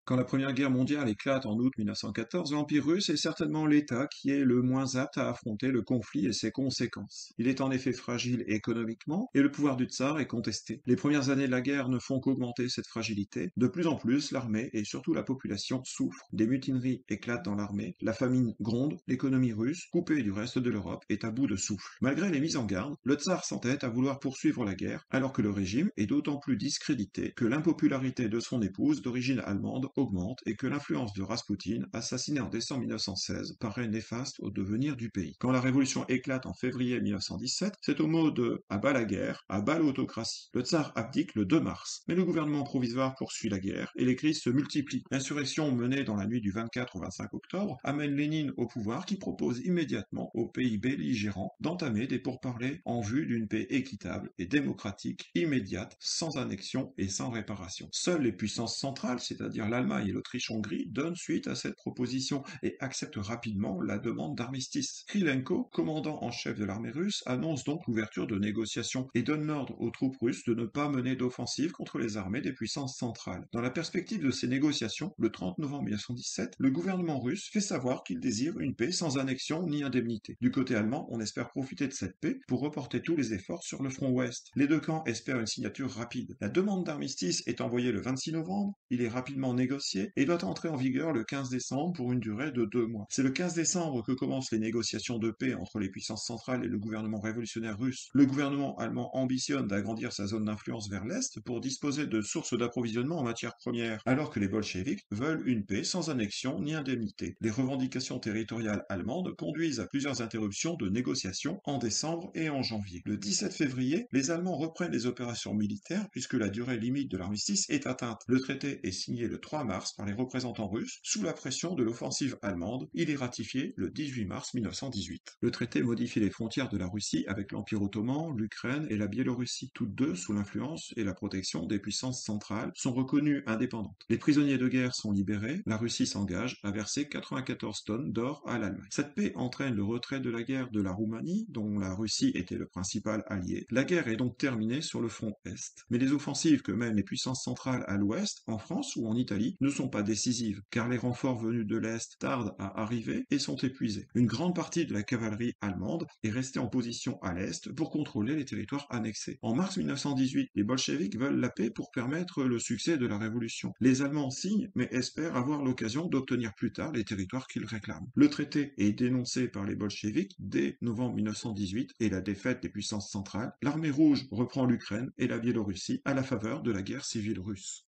Quand la Première Guerre mondiale éclate en août 1914, l'Empire russe est certainement l'État qui est le moins apte à affronter le conflit et ses conséquences. Il est en effet fragile économiquement et le pouvoir du tsar est contesté. Les premières années de la guerre ne font qu'augmenter cette fragilité. De plus en plus, l'armée et surtout la population souffrent. Des mutineries éclatent dans l'armée, la famine gronde, l'économie russe, coupée du reste de l'Europe, est à bout de souffle. Malgré les mises en garde, le tsar s'entête à vouloir poursuivre la guerre, alors que le régime est d'autant plus discrédité que l'impopularité de son épouse d'origine allemande augmente et que l'influence de Raspoutine, assassiné en décembre 1916, paraît néfaste au devenir du pays. Quand la révolution éclate en février 1917, c'est au mot de « à bas la guerre, à bas l'autocratie ». Le tsar abdique le 2 mars, mais le gouvernement provisoire poursuit la guerre et les crises se multiplient. L'insurrection menée dans la nuit du 24 au 25 octobre amène Lénine au pouvoir qui propose immédiatement aux pays belligérants d'entamer des pourparlers en vue d'une paix équitable et démocratique, immédiate, sans annexion et sans réparation. Seules les puissances centrales, c'est-à-dire l'Allemagne et l'Autriche-Hongrie, donnent suite à cette proposition et acceptent rapidement la demande d'armistice. Krylenko, commandant en chef de l'armée russe, annonce donc l'ouverture de négociations et donne l'ordre aux troupes russes de ne pas mener d'offensive contre les armées des puissances centrales. Dans la perspective de ces négociations, le 30 novembre 1917, le gouvernement russe fait savoir qu'il désire une paix sans annexion ni indemnité. Du côté allemand, on espère profiter de cette paix pour reporter tous les efforts sur le front ouest. Les deux camps espèrent une signature rapide. La demande d'armistice est envoyée le 26 novembre, il est rapidement négocié et doit entrer en vigueur le 15 décembre pour une durée de 2 mois. C'est le 15 décembre que commencent les négociations de paix entre les puissances centrales et le gouvernement révolutionnaire russe. Le gouvernement allemand ambitionne d'agrandir sa zone d'influence vers l'Est pour disposer de sources d'approvisionnement en matières premières, alors que les bolcheviks veulent une paix sans annexion ni indemnité. Les revendications territoriales allemandes conduisent à plusieurs interruptions de négociations en décembre et en janvier. Le 17 février, les Allemands reprennent les opérations militaires puisque la durée limite de l'armistice est atteinte. Le traité est signé le 3 mars par les représentants russes sous la pression de l'offensive allemande. Il est ratifié le 18 mars 1918. Le traité modifie les frontières de la Russie avec l'Empire ottoman, l'Ukraine et la Biélorussie. Toutes deux, sous l'influence et la protection des puissances centrales, sont reconnues indépendantes. Les prisonniers de guerre sont libérés. La Russie s'engage à verser 94 tonnes d'or à l'Allemagne. Cette paix entraîne le retrait de la guerre de la Roumanie, dont la Russie était le principal allié. La guerre est donc terminée sur le front Est. Mais les offensives que mènent les puissances centrales à l'Ouest, en France ou en Italie, ne sont pas décisives, car les renforts venus de l'Est tardent à arriver et sont épuisés. Une grande partie de la cavalerie allemande est restée en position à l'Est pour contrôler les territoires annexés. En mars 1918, les bolcheviks veulent la paix pour permettre le succès de la révolution. Les Allemands signent, mais espèrent avoir l'occasion d'obtenir plus tard les territoires qu'ils réclament. Le traité est dénoncé par les bolcheviks dès novembre 1918 et la défaite des puissances centrales. L'armée rouge reprend l'Ukraine et la Biélorussie à la faveur de la guerre civile russe.